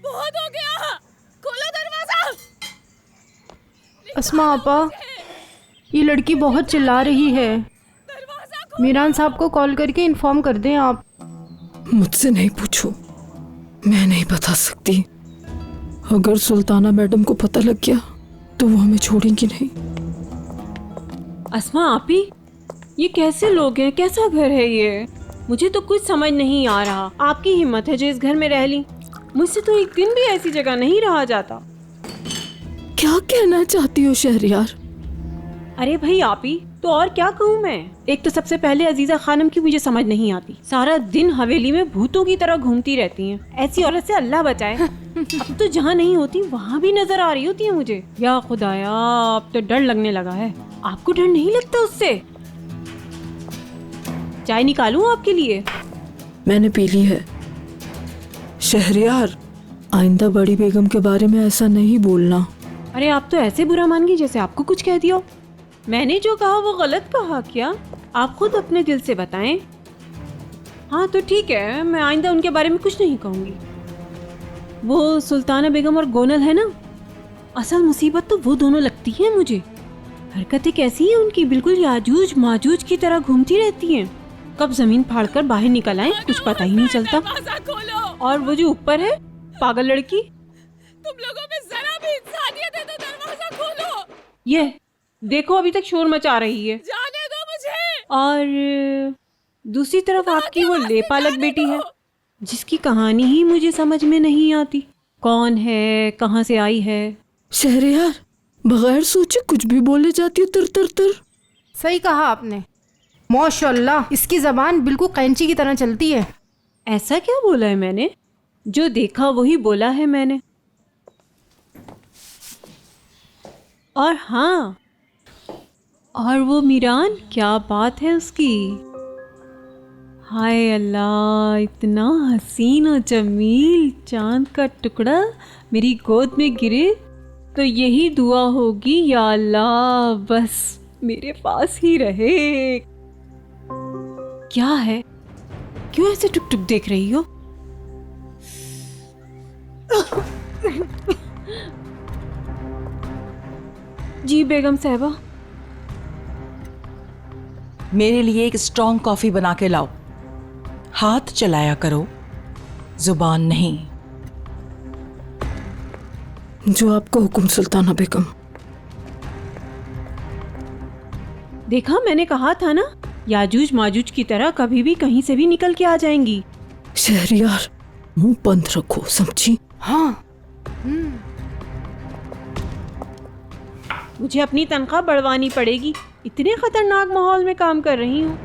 बहुत हो गया, खोलो दरवाजा। अस्मा आपा, ये लड़की बहुत चिल्ला रही है। दरवाजा खोलो। मीरान साहब को कॉल करके इन्फॉर्म कर दें आप। मुझसे नहीं पूछो, मैं नहीं बता सकती। अगर सुल्ताना मैडम को पता लग गया तो वो हमें छोड़ेंगी नहीं। अस्मा आपी, ये कैसे लोग हैं, कैसा घर है ये? मुझे तो कुछ समझ नहीं आ रहा। आपकी हिम्मत है जो इस घर में रह ली। मुझसे तो एक दिन भी ऐसी जगह नहीं रहा जाता। क्या कहना चाहती हो शहरयार? अरे भाई आपी, तो और क्या कहूँ मैं? एक तो सबसे पहले अजीजा खानम की मुझे समझ नहीं आती। सारा दिन हवेली में भूतों की तरह घूमती रहती हैं। ऐसी औरत से अल्लाह बचाए। अब तो जहाँ नहीं होती वहाँ भी नजर आ रही होती है मुझे। या खुदाया, अब तो डर लगने लगा है। आपको डर नहीं लगता उससे? चाय निकालूं आपके लिए? मैंने पी ली है। शहरयार, आइंदा बड़ी बेगम के बारे में ऐसा नहीं बोलना। अरे आप तो ऐसे बुरा मान गई जैसे आपको कुछ कह दिया हो। मैंने जो कहा वो गलत कहा क्या? आप खुद अपने दिल से बताएं। हाँ तो ठीक है, मैं आइंदा उनके बारे में कुछ नहीं कहूँगी। वो सुल्ताना बेगम और गोनल है ना, असल मुसीबत तो वो दोनों लगती है मुझे। हरकतें कैसी हैं उनकी, बिल्कुल याजूज माजूज की तरह घूमती रहती हैं। कब जमीन फाड़कर बाहर निकल आए कुछ पता ही नहीं चलता। दरवाजा खोलो। और वो जो ऊपर है पागल लड़की, तुम लोगों में जरा भी इंसानियत है तो दरवाजा खोलो। ये देखो अभी तक शोर मचा रही है। जाने दो मुझे। और दूसरी तरफ आपकी वो लेपालक बेटी है जिसकी कहानी ही मुझे समझ में नहीं आती। कौन है, कहाँ से आई है? शहरयार, बगैर सोचे कुछ भी बोले जाती हो तर तर तर। सही कहा आपने। माशाल्लाह, इसकी जबान बिल्कुल कैंची की तरह चलती है। ऐसा क्या बोला है मैंने? जो देखा वही बोला है मैंने। और हाँ, और वो मीरान, क्या बात है उसकी। हाय अल्लाह, इतना हसीन और जमील चांद का टुकड़ा मेरी गोद में गिरे तो यही दुआ होगी, या अल्लाह बस मेरे पास ही रहे। क्या है, क्यों ऐसे टुक टुक देख रही हो? जी बेगम साहबा। मेरे लिए एक स्ट्रॉन्ग कॉफी बना के लाओ। हाथ चलाया करो, जुबान नहीं। जो आपका हुक्म सुल्ताना बेगम। देखा, मैंने कहा था ना, याजूज माजूज की तरह कभी भी कहीं से भी निकल के आ जाएंगी। शहरयार, मुंह बंद रखो, समझी? हाँ। मुझे अपनी तनख्वाह बढ़वानी पड़ेगी, इतने खतरनाक माहौल में काम कर रही हूँ।